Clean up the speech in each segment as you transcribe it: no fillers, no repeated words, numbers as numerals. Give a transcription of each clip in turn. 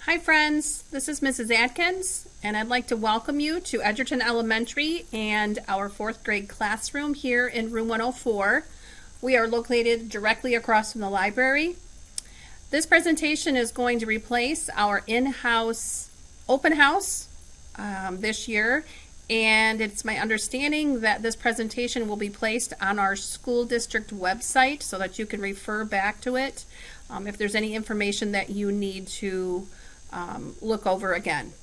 Hi friends, this is Mrs. Atkins, and I'd like to welcome you to Edgerton Elementary and our 4th grade classroom here in room 104. We are located directly across from the library. This presentation is going to replace our in-house open house this year, and it's my understanding that this presentation will be placed on our school district website so that you can refer back to it if there's any information that you need to look over again.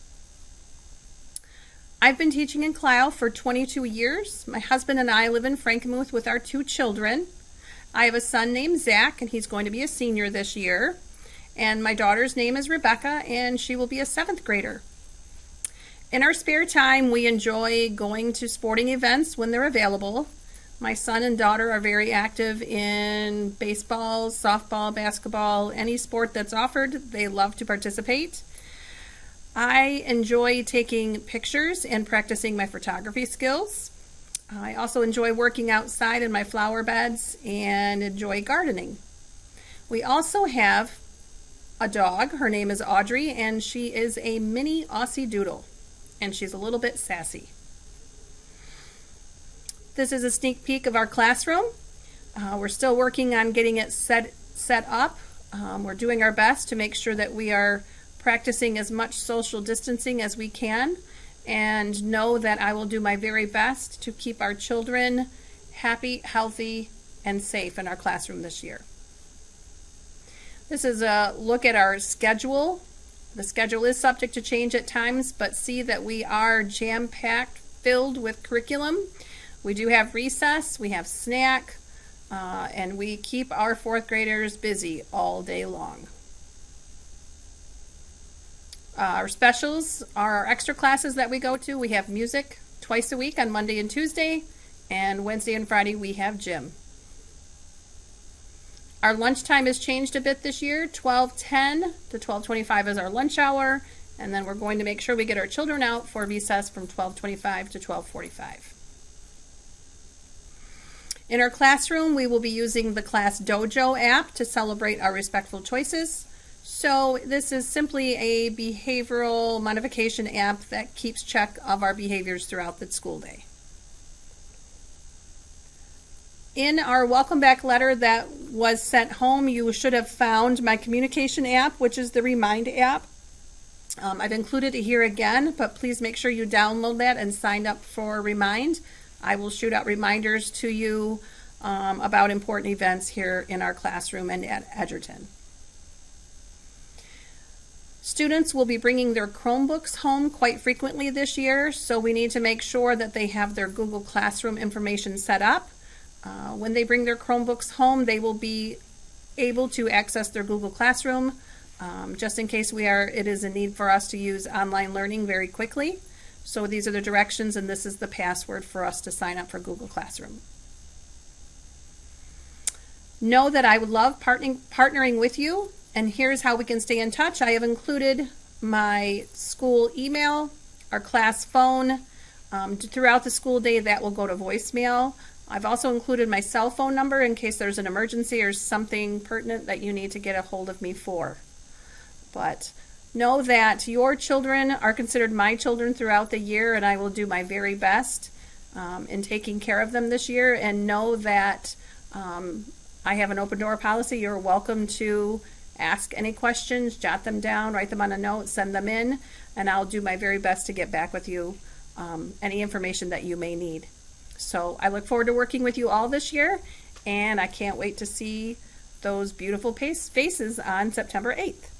I've been teaching in Clio for 22 years. My husband and I live in Frankenmuth with our 2 children. I have a son named Zach, and he's going to be a senior this year. And my daughter's name is Rebecca, and she will be a 7th grader. In our spare time, we enjoy going to sporting events when they're available. My son and daughter are very active in baseball, softball, basketball, any sport that's offered. They love to participate. I enjoy taking pictures and practicing my photography skills. I also enjoy working outside in my flower beds and enjoy gardening. We also have a dog. Her name is Audrey, and she is a mini Aussie Doodle, and she's a little bit sassy. This is a sneak peek of our classroom. We're still working on getting it set up. We're doing our best to make sure that we are practicing as much social distancing as we can, and know that I will do my very best to keep our children happy, healthy, and safe in our classroom this year. This is a look at our schedule. The schedule is subject to change at times, but see that we are jam-packed, filled with curriculum. We do have recess, we have snack, and we keep our 4th graders busy all day long. Our specials are our extra classes that we go to. We have music twice a week on Monday and Tuesday, and Wednesday and Friday we have gym. Our lunchtime has changed a bit this year. 12:10 to 12:25 is our lunch hour, and then we're going to make sure we get our children out for recess from 12:25 to 12:45. In our classroom, we will be using the Class Dojo app to celebrate our respectful choices. So this is simply a behavioral modification app that keeps check of our behaviors throughout the school day. In our welcome back letter that was sent home, you should have found my communication app, which is the Remind app. I've included it here again, but please make sure you download that and sign up for Remind. I will shoot out reminders to you about important events here in our classroom and at Edgerton. Students will be bringing their Chromebooks home quite frequently this year, so we need to make sure that they have their Google Classroom information set up. When they bring their Chromebooks home, they will be able to access their Google Classroom, just in case it is a need for us to use online learning very quickly. So these are the directions, and this is the password for us to sign up for Google Classroom. Know that I would love partnering with you, and here's how we can stay in touch. I have included my school email, our class phone. Throughout the school day, that will go to voicemail. I've also included my cell phone number in case there's an emergency or something pertinent that you need to get a hold of me for. But know that your children are considered my children throughout the year, and I will do my very best in taking care of them this year. And know that I have an open door policy. You're welcome to ask any questions, jot them down, write them on a note, send them in, and I'll do my very best to get back with you any information that you may need. So I look forward to working with you all this year, and I can't wait to see those beautiful faces on September 8th.